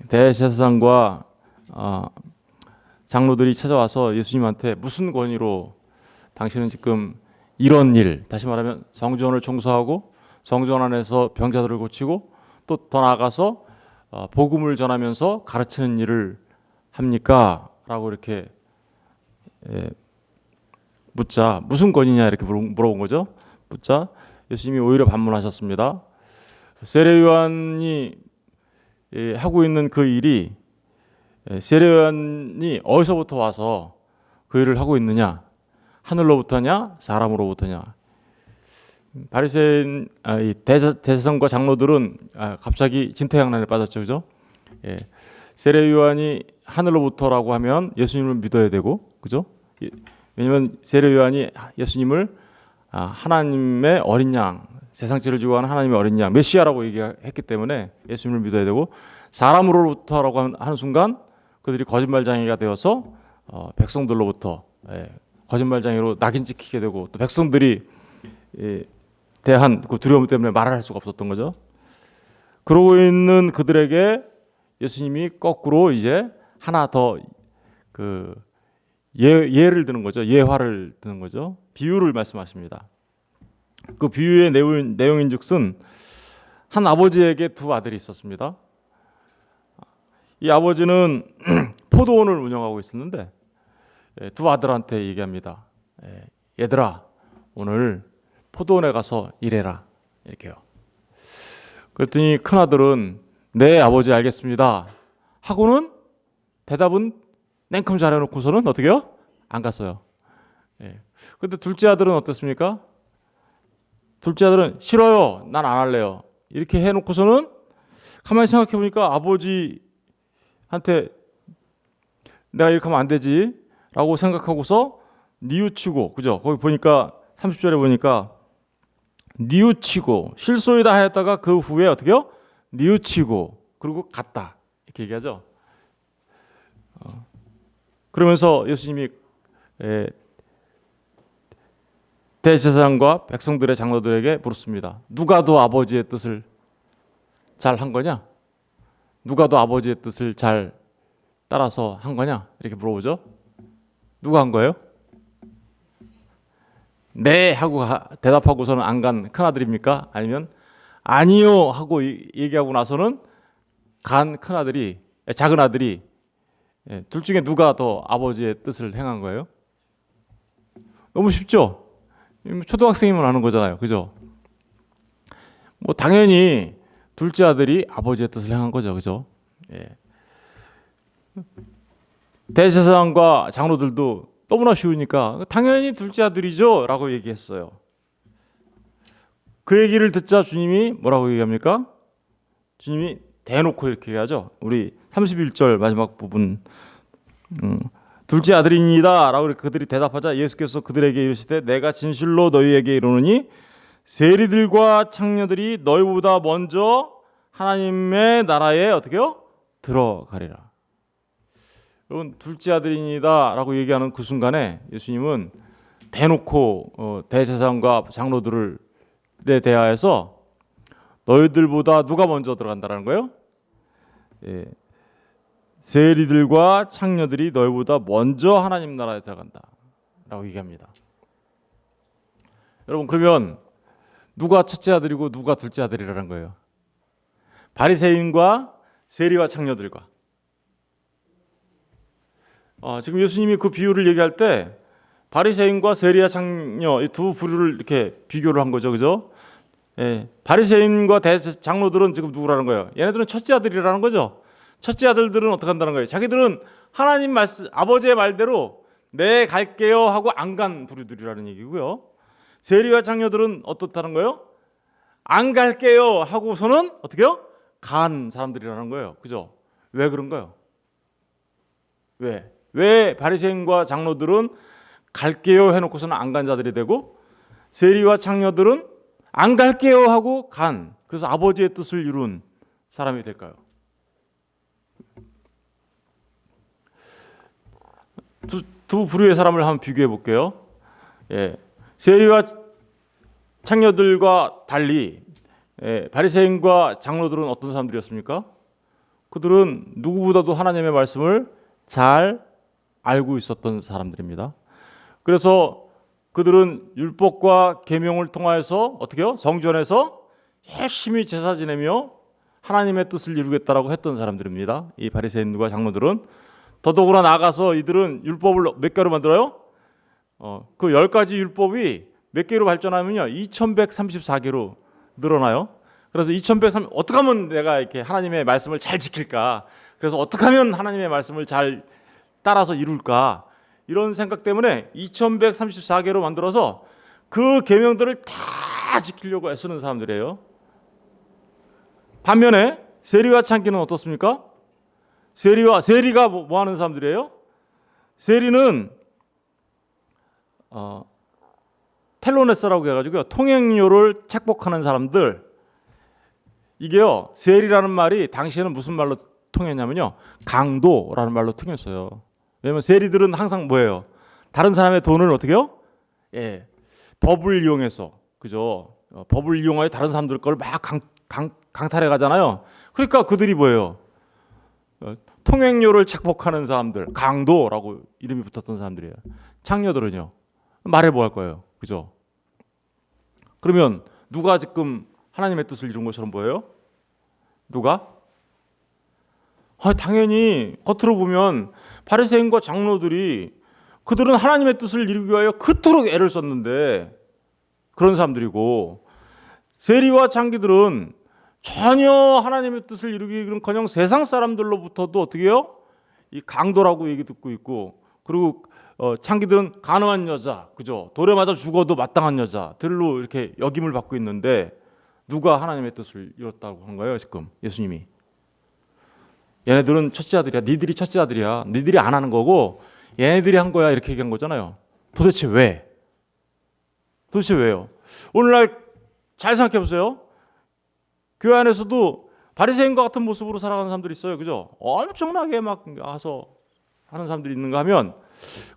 대제사장과 장로들이 찾아와서 예수님한테 무슨 권위로 당신은 지금 이런 일, 다시 말하면 성전을 청소하고 성전 안에서 병자들을 고치고 또 더 나아가서 복음을 전하면서 가르치는 일을 합니까? 라고 이렇게 묻자, 무슨 권위냐 이렇게 물어본 거죠. 묻자 예수님이 오히려 반문하셨습니다. 세례 요한이 하고 있는 그 일이 세례 요한이 어디서부터 와서 그 일을 하고 있느냐? 하늘로부터냐? 사람으로부터냐? 바리새인 대제사장과 장로들은 갑자기 진퇴양난에 빠졌죠, 그죠? 세례 요한이 하늘로부터라고 하면 예수님을 믿어야 되고, 그죠? 왜냐하면 세례 요한이 예수님을 하나님의 어린 양, 세상 죄를 지고 하는 하나님의 어린 양, 메시아라고 얘기했기 때문에 예수님을 믿어야 되고, 사람으로부터라고 하는 순간 그들이 거짓말쟁이가 되어서 백성들로부터 거짓말쟁이로 낙인 찍히게 되고, 또 백성들이 대한 그 두려움 때문에 말을 할 수가 없었던 거죠. 그러고 있는 그들에게 예수님이 거꾸로 이제 하나 더 그 예를 드는 거죠. 예화를 드는 거죠. 비유를 말씀하십니다. 그 비유의 내용인즉슨 한 아버지에게 두 아들이 있었습니다. 이 아버지는 포도원을 운영하고 있었는데 두 아들한테 얘기합니다. 얘들아, 오늘 포도원에 가서 일해라. 이렇게요. 그랬더니 큰 아들은 네 아버지 알겠습니다 하고는 대답은 냉큼 잘해놓고서는 어떻게요? 안 갔어요. 근데 둘째 아들은 어떻습니까? 둘째 아들은 싫어요. 난 안 할래요. 이렇게 해놓고서는 가만히 생각해 보니까 아버지한테 내가 이렇게 하면 안 되지 라고 생각하고서 뉘우치고, 그죠? 거기 보니까 30절에 보니까 뉘우치고 실소이다 하였다가 그 후에 어떻게요? 뉘우치고 그리고 갔다 이렇게 얘기하죠. 그러면서 예수님이 대제사장과 백성들의 장로들에게 물었습니다. 누가 더 아버지의 뜻을 잘 한 거냐? 누가 더 아버지의 뜻을 잘 따라서 한 거냐? 이렇게 물어보죠. 누가 한 거예요? 네 하고 대답하고서는 안 간 큰아들입니까? 아니면 아니요 하고 얘기하고 나서는 간 큰아들이, 작은 아들이, 둘 중에 누가 더 아버지의 뜻을 행한 거예요? 너무 쉽죠? 초등학생이면 아는 거잖아요, 그죠? 뭐 당연히 둘째 아들이 아버지의 뜻을 행한 거죠, 그죠? 대제사장과 장로들도 너무나 쉬우니까 당연히 둘째 아들이죠 라고 얘기했어요. 그 얘기를 듣자 주님이 뭐라고 얘기합니까? 주님이 대놓고 이렇게 얘기하죠. 우리 31절 마지막 부분 둘째 아들입니다 라고 그들이 대답하자 예수께서 그들에게 이르시되 내가 진실로 너희에게 이르노니 세리들과 창녀들이 너희보다 먼저 하나님의 나라에 어떻게요? 들어가리라. 여러분 둘째 아들입니다 라고 얘기하는 그 순간에 예수님은 대놓고 대제사장과 장로들에 대하여서 너희들보다 누가 먼저 들어간다라는 거예요? 세리들과 창녀들이 너희보다 먼저 하나님 나라에 들어간다 라고 얘기합니다. 여러분 그러면 누가 첫째 아들이고 누가 둘째 아들이라는 거예요? 바리새인과 세리와 창녀들과. 지금 예수님이 그 비유를 얘기할 때 바리새인과 세리와 창녀 이 두 부류를 이렇게 비교를 한 거죠, 그죠? 바리새인과 장로들은 지금 누구라는 거예요? 얘네들은 첫째 아들이라는 거죠. 첫째 아들들은 어떻게 한다는 거예요? 자기들은 하나님 말씀, 아버지의 말대로 네 갈게요 하고 안 간 부류들이라는 얘기고요. 세리와 창녀들은 어떻다는 거예요? 안 갈게요 하고서는 어떻게요? 간 사람들이라는 거예요, 그죠? 왜 그런가요? 왜 바리새인과 장로들은 갈게요 해놓고서는 안 간 자들이 되고 세리와 창녀들은 안 갈게요 하고 간, 그래서 아버지의 뜻을 이룬 사람이 될까요? 두 부류의 사람을 한번 비교해 볼게요. 세리와 창녀들과 달리 바리새인과 장로들은 어떤 사람들이었습니까? 그들은 누구보다도 하나님의 말씀을 잘 알고 있었던 사람들입니다. 그래서 그들은 율법과 계명을 통하여서 어떻게요? 성전에서 열심히 제사 지내며 하나님의 뜻을 이루겠다라고 했던 사람들입니다. 이 바리새인과 장로들은 더더구나 나아가서 이들은 율법을 몇 개로 만들어요? 그 10가지 율법이 몇 개로 발전하면요, 2134개로 늘어나요. 그래서 2130 어떻게 하면 내가 이렇게 하나님의 말씀을 잘 지킬까? 그래서 어떻게 하면 하나님의 말씀을 잘 따라서 이룰까? 이런 생각 때문에 2134개로 만들어서 그 계명들을 다 지키려고 애쓰는 사람들이에요. 반면에 세리와 창기는 어떻습니까? 세리가 뭐 하는 사람들이에요? 세리는 텔로네스라고 해가지고요, 통행료를 착복하는 사람들. 이게요, 세리라는 말이 당시에는 무슨 말로 통했냐면요, 강도라는 말로 통했어요. 왜냐면 세리들은 항상 뭐예요? 다른 사람의 돈을 어떻게 해요? 법을 이용해서, 그죠? 법을 이용하여 다른 사람들 걸 막 강탈해 가잖아요. 그러니까 그들이 뭐예요? 통행료를 착복하는 사람들, 강도라고 이름이 붙었던 사람들이에요. 창녀들은요, 말해 뭐 할 거예요, 그죠? 그러면 누가 지금 하나님의 뜻을 이룬 것처럼 보여요? 누가? 당연히 겉으로 보면 바리새인과 장로들이, 그들은 하나님의 뜻을 이루기 위하여 그토록 애를 썼는데 그런 사람들이고, 세리와 창기들은 전혀 하나님의 뜻을 이루기는커녕 세상 사람들로부터도 어떻게 해요? 이 강도라고 얘기 듣고 있고, 그리고 창기들은 가늠한 여자, 그죠? 돌에 맞아 죽어도 마땅한 여자들로 이렇게 역임을 받고 있는데, 누가 하나님의 뜻을 이뤘다고 한 거예요? 지금 예수님이. 얘네들은 첫째 아들이야. 니들이 첫째 아들이야. 니들이 안 하는 거고 얘네들이 한 거야. 이렇게 얘기한 거잖아요. 도대체 왜? 도대체 왜요? 오늘날 잘 생각해 보세요. 교회 안에서도 바리새인과 같은 모습으로 살아가는 사람들이 있어요. 그죠? 엄청나게 막 와서 하는 사람들이 있는가 하면,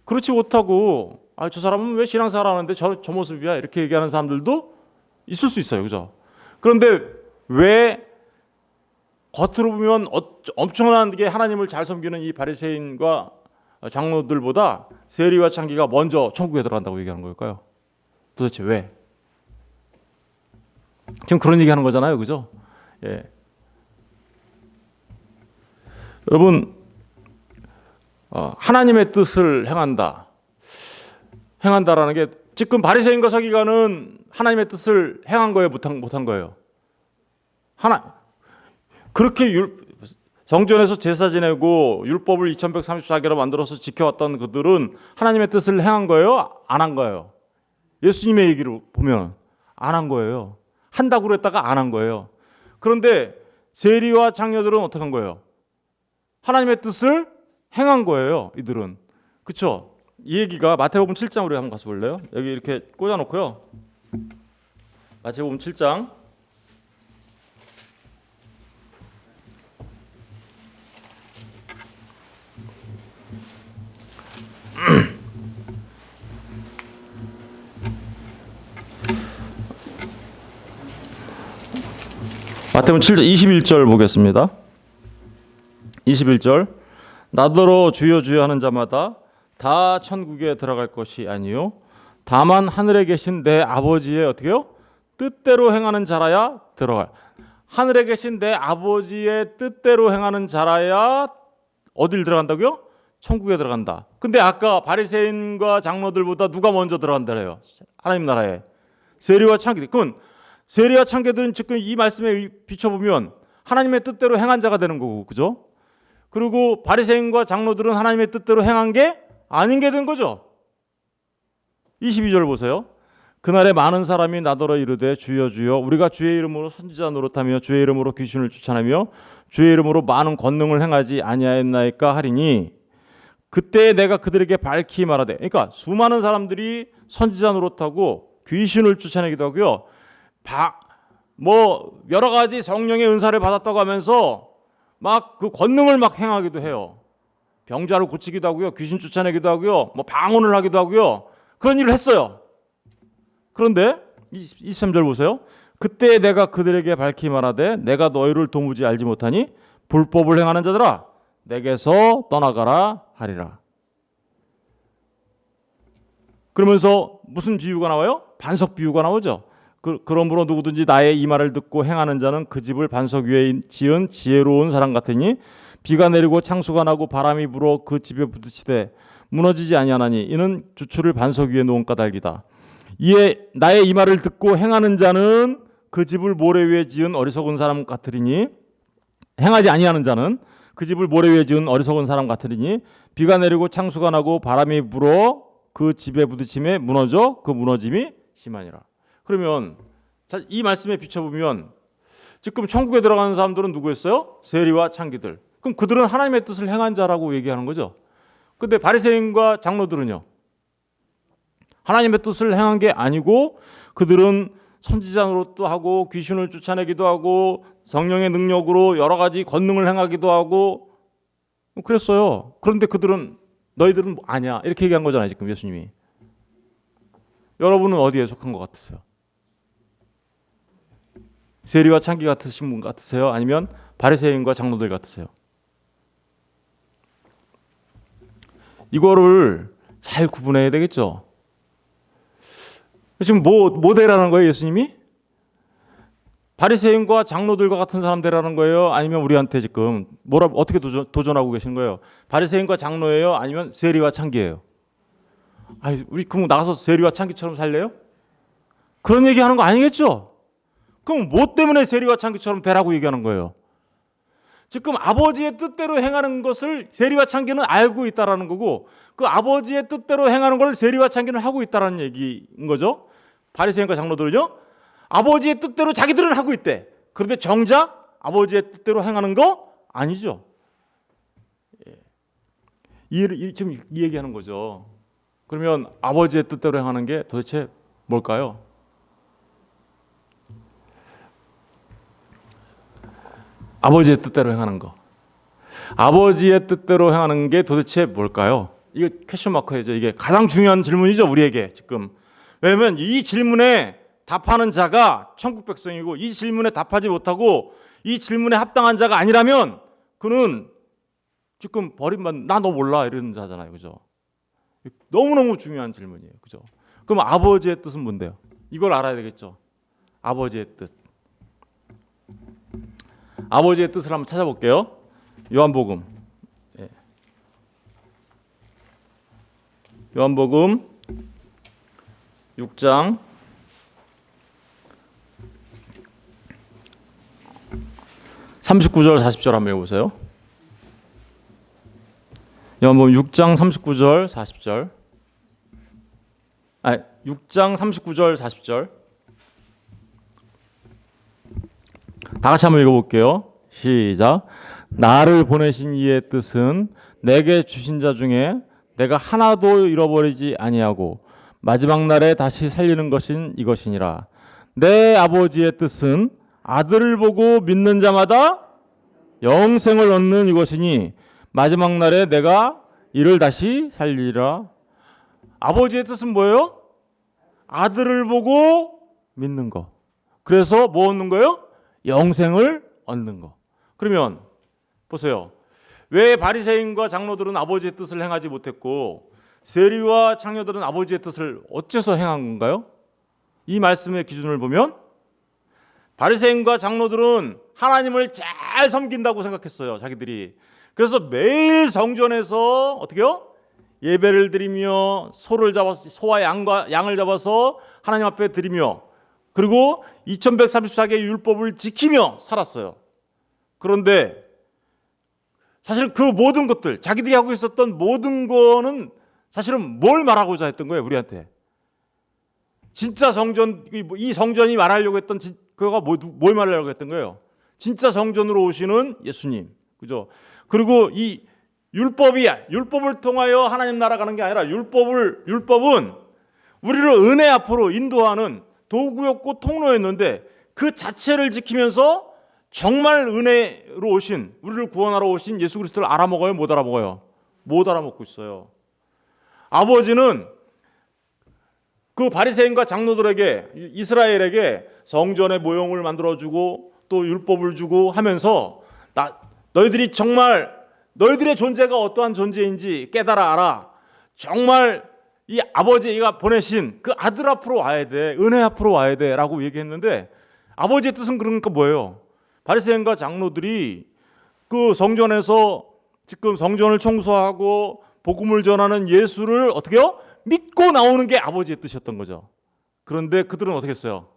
그렇지 못하고 저 사람은 왜 신앙생활 하는데 저 모습이야, 이렇게 얘기하는 사람들도 있을 수 있어요. 그죠? 그런데 왜 겉으로 보면 엄청나게 하나님을 잘 섬기는 이 바리새인과 장로들보다 세리와 창기가 먼저 천국에 들어간다고 얘기하는 걸까요? 도대체 왜? 지금 그런 얘기하는 거잖아요, 그죠? 여러분, 하나님의 뜻을 행한다라는 게 지금 바리새인과 서기관은 하나님의 뜻을 행한 거예요, 못한 거예요? 그렇게 성전에서 제사 지내고 율법을 2134개로 만들어서 지켜왔던 그들은 하나님의 뜻을 행한 거예요? 안 한 거예요? 예수님의 얘기로 보면 안 한 거예요. 한다고 그랬다가 안 한 거예요. 그런데 세리와 장녀들은 어떻게 한 거예요? 하나님의 뜻을 행한 거예요, 이들은. 그렇죠? 이 얘기가 마태복음 7장으로 한번 가서 볼래요? 여기 이렇게 꽂아놓고요. 마태복음 7장 7장 21절 보겠습니다. 21절. 나더러 주여 주여 하는 자마다 다 천국에 들어갈 것이 아니요 다만 하늘에 계신 내 아버지의 어떻게요? 뜻대로 행하는 자라야 들어갈. 하늘에 계신 내 아버지의 뜻대로 행하는 자라야 어딜 들어간다고요? 천국에 들어간다. 근데 아까 바리새인과 장로들보다 누가 먼저 들어간다래요? 하나님 나라에. 세리와 창기들. 그건 세리와 창기들은 지금 이 말씀에 비춰보면 하나님의 뜻대로 행한 자가 되는 거고, 그죠? 그리고 바리새인과 장로들은 하나님의 뜻대로 행한 게 아닌 게 된 거죠. 22절 보세요. 그날에 많은 사람이 나더러 이르되 주여 주여 우리가 주의 이름으로 선지자 노릇하며 주의 이름으로 귀신을 쫓아내며 주의 이름으로 많은 권능을 행하지 아니하였나이까 하리니 그때 내가 그들에게 밝히 말하되, 그러니까 수많은 사람들이 선지자 노릇하고 귀신을 쫓아내기도 하고요, 뭐 여러 가지 성령의 은사를 받았다고 하면서 막 그 권능을 막 행하기도 해요. 병자를 고치기도 하고요, 귀신 쫓아내기도 하고요, 뭐 방언을 하기도 하고요, 그런 일을 했어요. 그런데 23절 보세요. 그때 내가 그들에게 밝히 말하되 내가 너희를 도무지 알지 못하니 불법을 행하는 자들아 내게서 떠나가라 하리라. 그러면서 무슨 비유가 나와요? 반석 비유가 나오죠. 그러므로 누구든지 나의 이 말을 듣고 행하는 자는 그 집을 반석 위에 지은 지혜로운 사람 같으니 비가 내리고 창수가 나고 바람이 불어 그 집에 부딪히되 무너지지 아니하나니 이는 주추를 반석 위에 놓은 까닭이다. 이에 나의 이 말을 듣고 행하는 자는 그 집을 모래 위에 지은 어리석은 사람 같으리니 행하지 아니하는 자는 그 집을 모래 위에 지은 어리석은 사람 같으리니 비가 내리고 창수가 나고 바람이 불어 그 집에 부딪힘에 무너져 그 무너짐이 심하니라. 그러면 이 말씀에 비춰보면 지금 천국에 들어가는 사람들은 누구였어요? 세리와 창기들. 그럼 그들은 하나님의 뜻을 행한 자라고 얘기하는 거죠. 근데 바리새인과 장로들은요, 하나님의 뜻을 행한 게 아니고 그들은 선지자 노릇도 하고 귀신을 쫓아내기도 하고 성령의 능력으로 여러 가지 권능을 행하기도 하고 그랬어요. 그런데 그들은 너희들은 아니야 이렇게 얘기한 거잖아요. 지금 예수님이. 여러분은 어디에 속한 것 같으세요? 세리와 창기 같으신 분 같으세요? 아니면 바리새인과 장로들 같으세요? 이거를 잘 구분해야 되겠죠. 지금 뭐 되라는 거예요, 예수님이? 바리새인과 장로들과 같은 사람 되라는 거예요? 아니면 우리한테 지금 어떻게 도전하고 계신 거예요? 바리새인과 장로예요? 아니면 세리와 창기예요? 아니, 우리 그럼 나가서 세리와 창기처럼 살래요? 그런 얘기하는 거 아니겠죠? 그럼 뭐 때문에 세리와 창기처럼 되라고 얘기하는 거예요? 지금 아버지의 뜻대로 행하는 것을 세리와 창기는 알고 있다라는 거고 그 아버지의 뜻대로 행하는 걸 세리와 창기는 하고 있다라는 얘기인 거죠. 바리새인과 장로들은요, 아버지의 뜻대로 자기들은 하고 있대. 그런데 정작 아버지의 뜻대로 행하는 거 아니죠. 지금 이 얘기하는 거죠. 그러면 아버지의 뜻대로 행하는 게 도대체 뭘까요? 아버지의 뜻대로 행하는 거. 아버지의 뜻대로 행하는 게 도대체 뭘까요? 이거 퀘스천 마크예요. 이게 가장 중요한 질문이죠, 우리에게 지금. 왜냐하면 이 질문에 답하는 자가 천국 백성이고 이 질문에 답하지 못하고 이 질문에 합당한 자가 아니라면 그는 지금 버림받는 나 너 몰라 이러는 자잖아요. 그죠? 너무너무 중요한 질문이에요. 그죠? 그럼 아버지의 뜻은 뭔데요? 이걸 알아야 되겠죠. 아버지의 뜻. 아버지의 뜻을 한번 찾아볼게요. 요한복음. 요한복음 6장 39절 40절 한번 읽어보세요. 요한복음 6장 39절 40절. 6장 39절 40절. 다 같이 한번 읽어볼게요. 시작. 나를 보내신 이의 뜻은 내게 주신 자 중에 내가 하나도 잃어버리지 아니하고 마지막 날에 다시 살리는 것인 이것이니라. 내 아버지의 뜻은 아들을 보고 믿는 자마다 영생을 얻는 이것이니 마지막 날에 내가 이를 다시 살리리라. 아버지의 뜻은 뭐예요? 아들을 보고 믿는 거. 그래서 뭐 얻는 거예요? 영생을 얻는 거. 그러면 보세요. 왜 바리새인과 장로들은 아버지의 뜻을 행하지 못했고 세리와 창녀들은 아버지의 뜻을 어째서 행한 건가요? 이 말씀의 기준을 보면 바리새인과 장로들은 하나님을 잘 섬긴다고 생각했어요. 자기들이. 그래서 매일 성전에서 어떻게요? 예배를 드리며 소와 양을 잡아서 하나님 앞에 드리며 그리고 2134개의 율법을 지키며 살았어요. 그런데 사실 그 모든 것들, 자기들이 하고 있었던 모든 거는 사실은 뭘 말하고자 했던 거예요, 우리한테. 진짜 성전, 이 성전이 말하려고 했던 그거가 뭘 말하려고 했던 거예요? 진짜 성전으로 오시는 예수님. 그죠? 그리고 이 율법을 통하여 하나님 나라 가는 게 아니라 율법은 우리를 은혜 앞으로 인도하는 도구였고 통로였는데 그 자체를 지키면서 정말 은혜로 오신 우리를 구원하러 오신 예수 그리스도를 알아먹어요? 못 알아먹어요? 못 알아먹고 있어요. 아버지는 그 바리새인과 장로들에게 이스라엘에게 성전의 모형을 만들어주고 또 율법을 주고 하면서 너희들이 정말 너희들의 존재가 어떠한 존재인지 깨달아 알아. 정말 이 아버지가 보내신 그 아들 앞으로 와야 돼. 은혜 앞으로 와야 돼 라고 얘기했는데, 아버지의 뜻은 그러니까 뭐예요? 바리새인과 장로들이 그 성전에서 지금 성전을 청소하고 복음을 전하는 예수를 어떻게 해요? 믿고 나오는 게 아버지의 뜻이었던 거죠. 그런데 그들은 어떻게 했어요?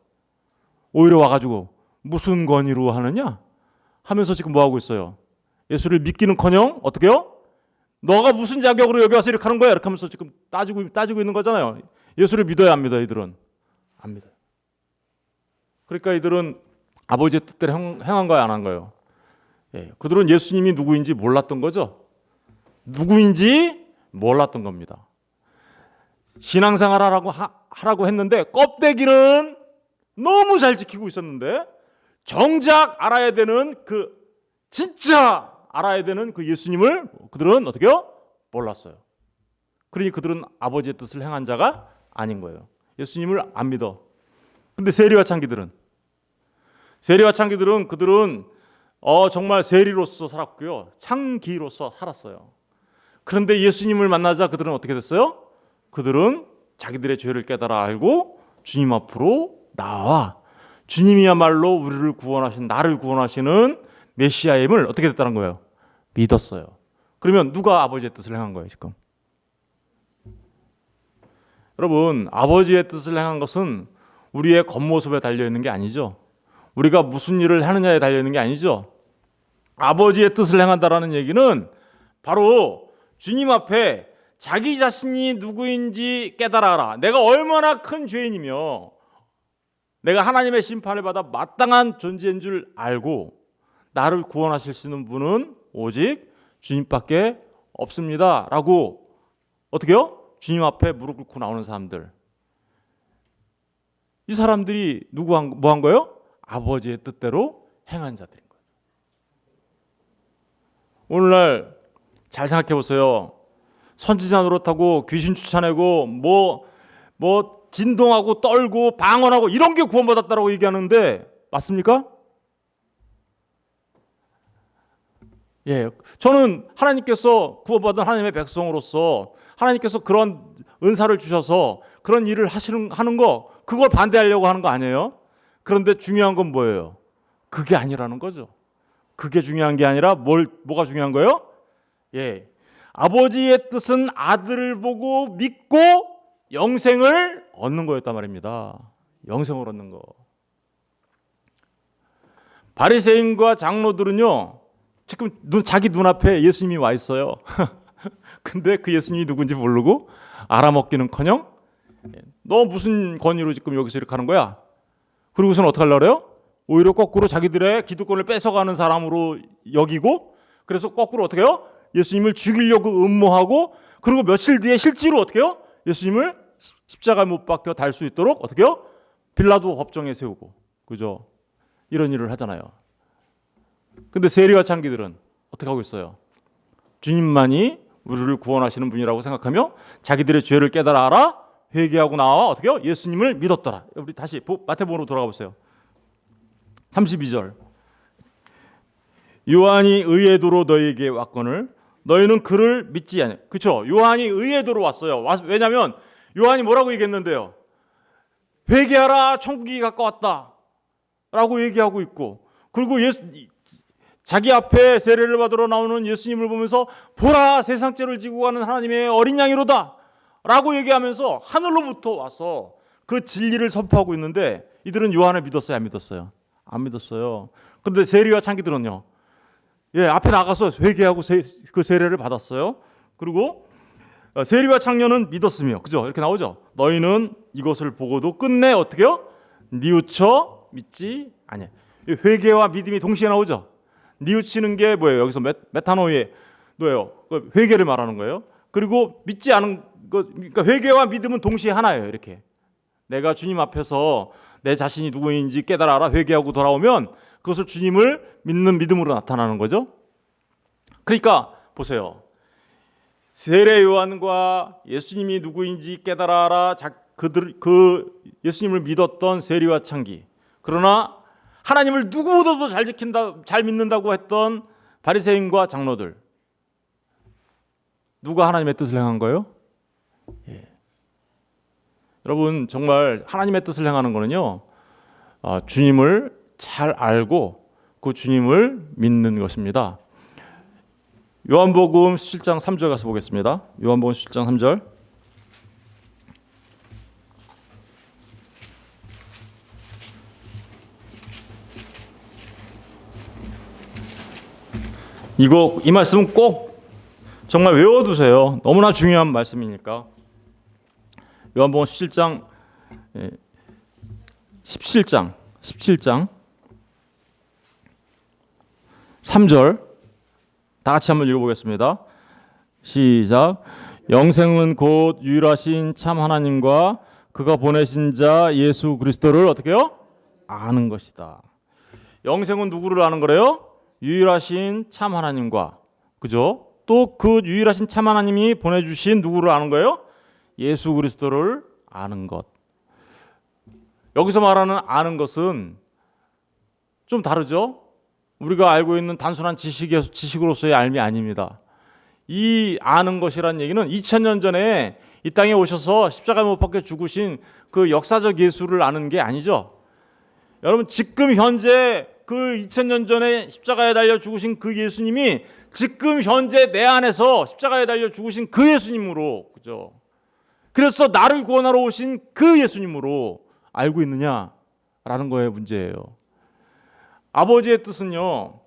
오히려 와가지고 무슨 권위로 하느냐 하면서 지금 뭐 하고 있어요? 예수를 믿기는커녕 어떻게 해요? 너가 무슨 자격으로 여기 와서 이렇게 하는 거야? 이렇게 하면서 지금 따지고 있는 거잖아요. 예수를 믿어야 안 믿어요? 이들은 안 믿어요. 그러니까 이들은 아버지의 뜻대로 행한 거야, 안 한 거예요? 예, 그들은 예수님이 누구인지 몰랐던 거죠. 누구인지 몰랐던 겁니다. 신앙생활 하라고 했는데 껍데기는 너무 잘 지키고 있었는데, 정작 알아야 되는 진짜 알아야 되는 그 예수님을 그들은 어떻게 해요? 몰랐어요. 그러니 그들은 아버지의 뜻을 행한 자가 아닌 거예요. 예수님을 안 믿어. 근데 세리와 창기들은 그들은 정말 세리로서 살았고요, 창기로서 살았어요. 그런데 예수님을 만나자 그들은 어떻게 됐어요? 그들은 자기들의 죄를 깨달아 알고 주님 앞으로 나와 주님이야말로 우리를 구원하신, 나를 구원하시는 메시아임을 어떻게 됐다는 거예요? 믿었어요. 그러면 누가 아버지의 뜻을 행한 거예요 지금? 여러분, 아버지의 뜻을 행한 것은 우리의 겉모습에 달려있는 게 아니죠. 우리가 무슨 일을 하느냐에 달려있는 게 아니죠. 아버지의 뜻을 행한다라는 얘기는 바로 주님 앞에 자기 자신이 누구인지 깨달아라. 내가 얼마나 큰 죄인이며 내가 하나님의 심판을 받아 마땅한 존재인 줄 알고 나를 구원하실 수 있는 분은 오직 주님밖에 없습니다 라고 어떻게 해요? 주님 앞에 무릎 꿇고 나오는 사람들, 이 사람들이 뭐 한 거예요? 아버지의 뜻대로 행한 자들인 거예요. 오늘날 잘 생각해 보세요. 선지자 노릇하고 귀신 쫓아내고 뭐 진동하고 떨고 방언하고 이런 게 구원받았다라고 얘기하는데 맞습니까? 예, 저는 하나님께서 구원받은 하나님의 백성으로서 하나님께서 그런 은사를 주셔서 그런 일을 하는 거, 그걸 반대하려고 하는 거 아니에요? 그런데 중요한 건 뭐예요? 그게 아니라는 거죠. 그게 중요한 게 아니라 뭐가 중요한 거예요? 예, 아버지의 뜻은 아들을 보고 믿고 영생을 얻는 거였단 말입니다. 영생을 얻는 거. 바리새인과 장로들은요, 지금 자기 눈앞에 예수님이 와 있어요. 근데 그 예수님이 누군지 모르고 알아먹기는커녕 너 무슨 권위로 지금 여기서 이렇게 하는 거야? 그리고서는 어떻게 하려고 그래요? 오히려 거꾸로 자기들의 기득권을 뺏어가는 사람으로 여기고, 그래서 거꾸로 어떻게 해요? 예수님을 죽이려고 음모하고, 그리고 며칠 뒤에 실제로 어떻게 해요? 예수님을 십자가에 못 박혀 달 수 있도록 어떻게 해요? 빌라도 법정에 세우고, 그죠? 이런 일을 하잖아요. 근데 세리와 창기들은 어떻게 하고 있어요? 주님만이 우리를 구원하시는 분이라고 생각하며 자기들의 죄를 깨달아 알아 회개하고 나와 어떻게 해요? 예수님을 믿었더라. 우리 다시 마태복음으로 돌아가 보세요. 32절. 요한이 의의 도로 너희에게 왔거늘 너희는 그를 믿지 않냐. 그렇죠? 요한이 의의 도로 왔어요. 왜냐하면 요한이 뭐라고 얘기했는데요? 회개하라, 천국이 가까웠다 라고 얘기하고 있고, 그리고 자기 앞에 세례를 받으러 나오는 예수님을 보면서 보라, 세상죄를 지고 가는 하나님의 어린 양이로다 라고 얘기하면서 하늘로부터 와서 그 진리를 선포하고 있는데, 이들은 요한을 믿었어요, 안 믿었어요? 안 믿었어요. 그런데 세리와 창기들은요, 예, 앞에 나가서 회개하고 그 세례를 받았어요. 그리고 세리와 창녀는 믿었으며, 그죠? 이렇게 나오죠. 너희는 이것을 보고도 끝내 어떻게요? 뉘우쳐 믿지 아니야. 회개와 믿음이 동시에 나오죠. 뉘우치는 게 뭐예요? 여기서 메타노이에 뭐예요? 회개를 말하는 거예요. 그리고 믿지 않은 것, 그러니까 회개와 믿음은 동시에 하나예요. 이렇게 내가 주님 앞에서 내 자신이 누구인지 깨달아라, 회개하고 돌아오면 그것을 주님을 믿는 믿음으로 나타나는 거죠. 그러니까 보세요. 세례 요한과 예수님이 누구인지 깨달아라, 그 예수님을 믿었던 세리와 창기, 그러나 하나님을 누구보다도 잘 믿는다고 했던 바리새인과 장로들, 누가 하나님의 뜻을 행한 거예요? 예. 여러분, 정말 하나님의 뜻을 행하는 거는요, 주님을 잘 알고 그 주님을 믿는 것입니다. 요한복음 17장 3절 가서 보겠습니다. 요한복음 17장 3절. 이 말씀은 꼭 정말 외워두세요. 너무나 중요한 말씀이니까. 요한복음 17장 3절 다 같이 한번 읽어보겠습니다. 시작. 영생은 곧 유일하신 참 하나님과 그가 보내신 자 예수 그리스도를 어떻게 해요? 아는 것이다. 영생은 누구를 아는 거래요? 유일하신 참 하나님과, 그죠? 또 그 유일하신 참 하나님이 보내주신 누구를 아는 거예요? 예수 그리스도를 아는 것. 여기서 말하는 아는 것은 좀 다르죠? 우리가 알고 있는 단순한 지식으로서의 알미 아닙니다. 이 아는 것이란 얘기는 2000년 전에 이 땅에 오셔서 십자가에 못 박혀 죽으신 그 역사적 예수를 아는 게 아니죠. 여러분, 지금 현재 그 2000년 전에 십자가에 달려 죽으신 그 예수님이 지금 현재 내 안에서 십자가에 달려 죽으신 그 예수님으로, 그죠? 그래서 나를 구원하러 오신 그 예수님으로 알고 있느냐라는 거에 문제예요. 아버지의 뜻은요,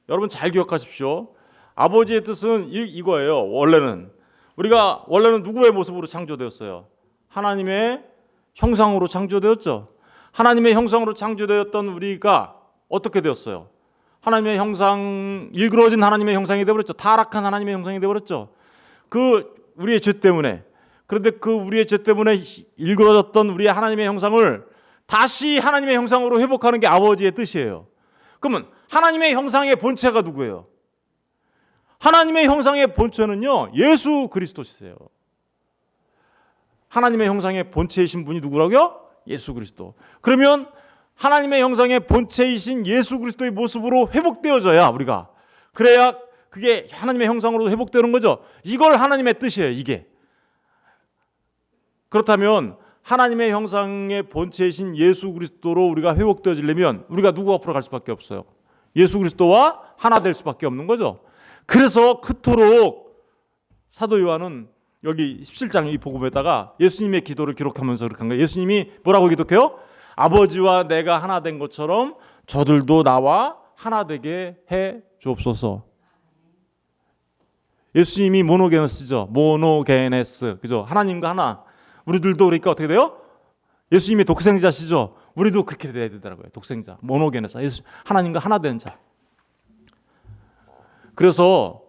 여러분 잘 기억하십시오. 아버지의 뜻은 이거예요. 원래는 누구의 모습으로 창조되었어요? 하나님의 형상으로 창조되었죠. 하나님의 형상으로 창조되었던 우리가 어떻게 되었어요? 하나님의 형상, 일그러진 하나님의 형상이 되어버렸죠. 타락한 하나님의 형상이 되어버렸죠. 그 우리의 죄 때문에. 그런데 그 우리의 죄 때문에 일그러졌던 우리의 하나님의 형상을 다시 하나님의 형상으로 회복하는 게 아버지의 뜻이에요. 그러면 하나님의 형상의 본체가 누구예요? 하나님의 형상의 본체는요, 예수 그리스도시세요. 하나님의 형상의 본체이신 분이 누구라고요? 예수 그리스도. 그러면 하나님의 형상의 본체이신 예수 그리스도의 모습으로 회복되어져야 우리가, 그래야 그게 하나님의 형상으로 회복되는 거죠. 이걸 하나님의 뜻이에요. 이게. 그렇다면 하나님의 형상의 본체이신 예수 그리스도로 우리가 회복되어지려면 우리가 누구 앞으로 갈 수밖에 없어요? 예수 그리스도와 하나 될 수밖에 없는 거죠. 그래서 그토록 사도 요한은 여기 17장 이 복음에다가 예수님의 기도를 기록하면서 그렇게 한 거예요. 예수님이 뭐라고 기도해요? 아버지와 내가 하나 된 것처럼 저들도 나와 하나 되게 해 주옵소서. 예수님이 모노게네스죠. 모노게네스. 그죠? 하나님과 하나. 우리들도 그러니까 어떻게 돼요? 예수님이 독생자시죠. 우리도 그렇게 돼야 되더라고요. 독생자. 모노게네스. 하나님과 하나 된 자. 그래서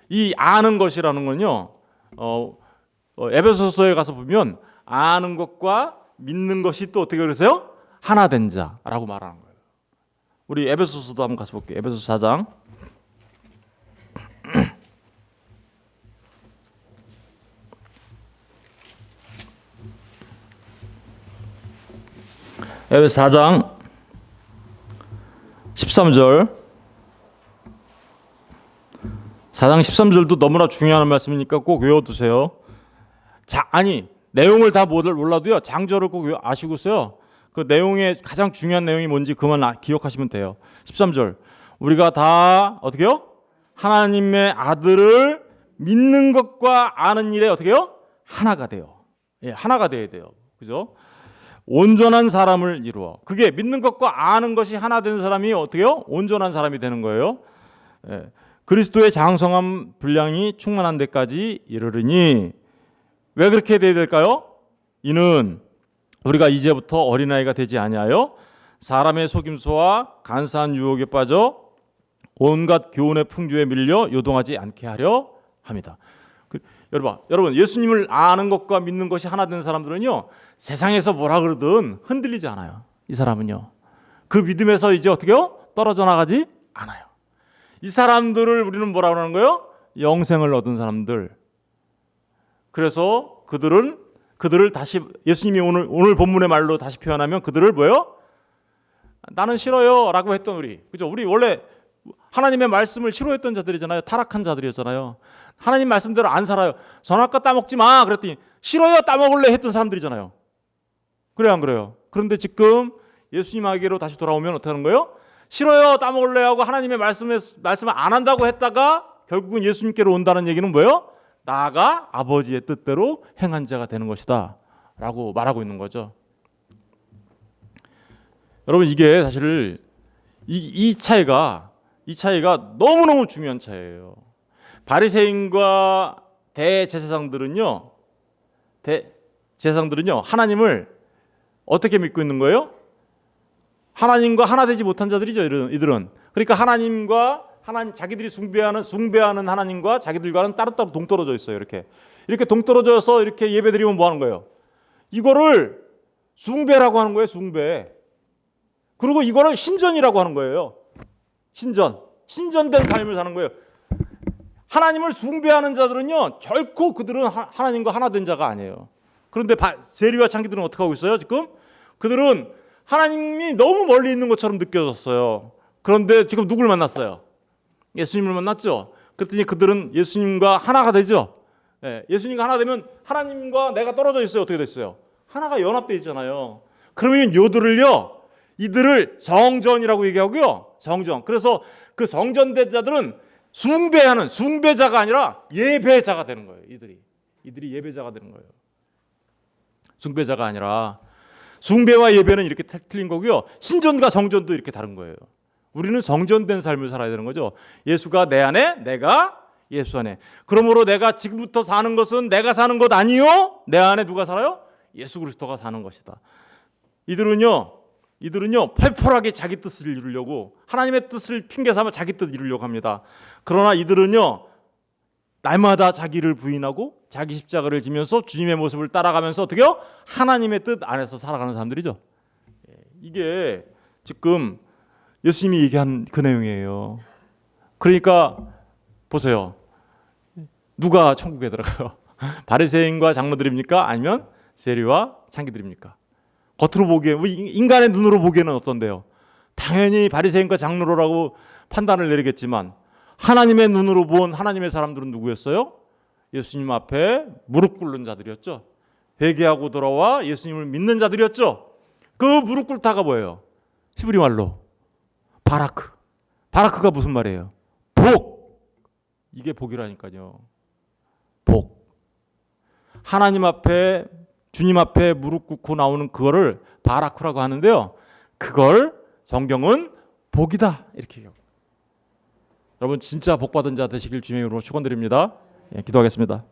이 아는 것이라는 건요. 에베소서에 가서 보면 아는 것과 믿는 것이 또 어떻게 그러세요? 하나 된 자라고 말하는 거예요. 우리 에베소서도 한번 가서 볼게요. 에베소서 4장. 에베소 4장 13절. 4장 13절도 너무나 중요한 말씀이니까 꼭 외워두세요. 내용을 다 몰라도요, 장절을 꼭 아시고 있어요. 그 내용의 가장 중요한 내용이 뭔지 그만 기억하시면 돼요. 13절. 우리가 다 어떻게 해요? 하나님의 아들을 믿는 것과 아는 일에 어떻게 해요? 하나가 돼요. 예, 하나가 돼야 돼요. 그죠? 온전한 사람을 이루어. 그게 믿는 것과 아는 것이 하나 되는 사람이 어떻게 해요? 온전한 사람이 되는 거예요. 예. 그리스도의 장성한 분량이 충만한 데까지 이르르니. 왜 그렇게 돼야 될까요? 이는 우리가 이제부터 어린아이가 되지 아니하여 사람의 속임수와 간사한 유혹에 빠져 온갖 교훈의 풍조에 밀려 요동하지 않게 하려 합니다. 여러분, 예수님을 아는 것과 믿는 것이 하나 되는 사람들은요, 세상에서 뭐라 그러든 흔들리지 않아요. 이 사람은요, 그 믿음에서 이제 어떻게 해요? 떨어져 나가지 않아요. 이 사람들을 우리는 뭐라 그러는 거예요? 영생을 얻은 사람들. 그래서 그들을 다시 예수님이 오늘 본문의 말로 다시 표현하면 그들을 뭐예요? 나는 싫어요 라고 했던 우리. 그죠? 우리 원래 하나님의 말씀을 싫어했던 자들이잖아요. 타락한 자들이었잖아요. 하나님 말씀대로 안 살아요. 선악과 따먹지 마 그랬더니 싫어요, 따먹을래 했던 사람들이잖아요. 그래요, 안 그래요? 그런데 지금 예수님에게로 다시 돌아오면 어떻게 하는 거예요? 싫어요, 따먹을래 하고 하나님의 말씀을 안 한다고 했다가 결국은 예수님께로 온다는 얘기는 뭐예요? 나아가 아버지의 뜻대로 행한 자가 되는 것이다 라고 말하고 있는 거죠. 여러분, 이게 사실 이 차이가 너무너무 중요한 차이예요. 바리새인과 대제사장들은요 하나님을 어떻게 믿고 있는 거예요? 하나님과 하나 되지 못한 자들이죠, 이들은. 그러니까 자기들이 숭배하는 하나님과 자기들과는 따로따로 동떨어져 있어요. 이렇게 동떨어져서 이렇게 예배드리면 뭐 하는 거예요? 이거를 숭배라고 하는 거예요, 숭배. 그리고 이거를 신전이라고 하는 거예요. 신전된 삶을 사는 거예요. 하나님을 숭배하는 자들은요, 결코 그들은 하나님과 하나 된 자가 아니에요. 그런데 세리와 창기들은 어떻게 하고 있어요? 지금 그들은 하나님이 너무 멀리 있는 것처럼 느껴졌어요. 그런데 지금 누굴 만났어요? 예수님을 만났죠. 그랬더니 그들은 예수님과 하나가 되죠. 예수님과 하나 되면 하나님과 내가 떨어져 있어요. 어떻게 됐어요? 하나가 연합되어 있잖아요. 그러면 이들을 성전이라고 얘기하고요. 성전. 그래서 그 성전된 자들은 숭배자가 아니라 예배자가 되는 거예요. 이들이 예배자가 되는 거예요. 숭배자가 아니라, 숭배와 예배는 이렇게 틀린 거고요. 신전과 성전도 이렇게 다른 거예요. 우리는 성전된 삶을 살아야 되는 거죠. 예수가 내 안에, 내가 예수 안에. 그러므로 내가 지금부터 사는 것은 내가 사는 것 아니요, 내 안에 누가 살아요? 예수 그리스도가 사는 것이다. 이들은요 펄펄하게 자기 뜻을 이루려고, 하나님의 뜻을 핑계 삼아 자기 뜻 이루려고 합니다. 그러나 이들은요 날마다 자기를 부인하고 자기 십자가를 지면서 주님의 모습을 따라가면서 어떻게요? 하나님의 뜻 안에서 살아가는 사람들이죠. 이게 지금 예수님이 얘기한 그 내용이에요. 그러니까 보세요. 누가 천국에 들어가요? 바리새인과 장로들입니까? 아니면 세리와 창기들입니까? 겉으로 보기에, 인간의 눈으로 보기에는 어떤데요? 당연히 바리새인과 장로라고 판단을 내리겠지만 하나님의 눈으로 본 하나님의 사람들은 누구였어요? 예수님 앞에 무릎 꿇는 자들이었죠. 회개하고 돌아와 예수님을 믿는 자들이었죠. 그 무릎 꿇다가 뭐예요? 히브리 말로 바라크. 바라크가 무슨 말이에요? 복. 이게 복이라니까요. 복. 하나님 앞에, 주님 앞에 무릎 꿇고 나오는 그거를 바라크라고 하는데요. 그걸 성경은 복이다 이렇게 얘기해요. 여러분 진짜 복받은 자 되시길 주님의 이름으로 축원드립니다. 기도하겠습니다.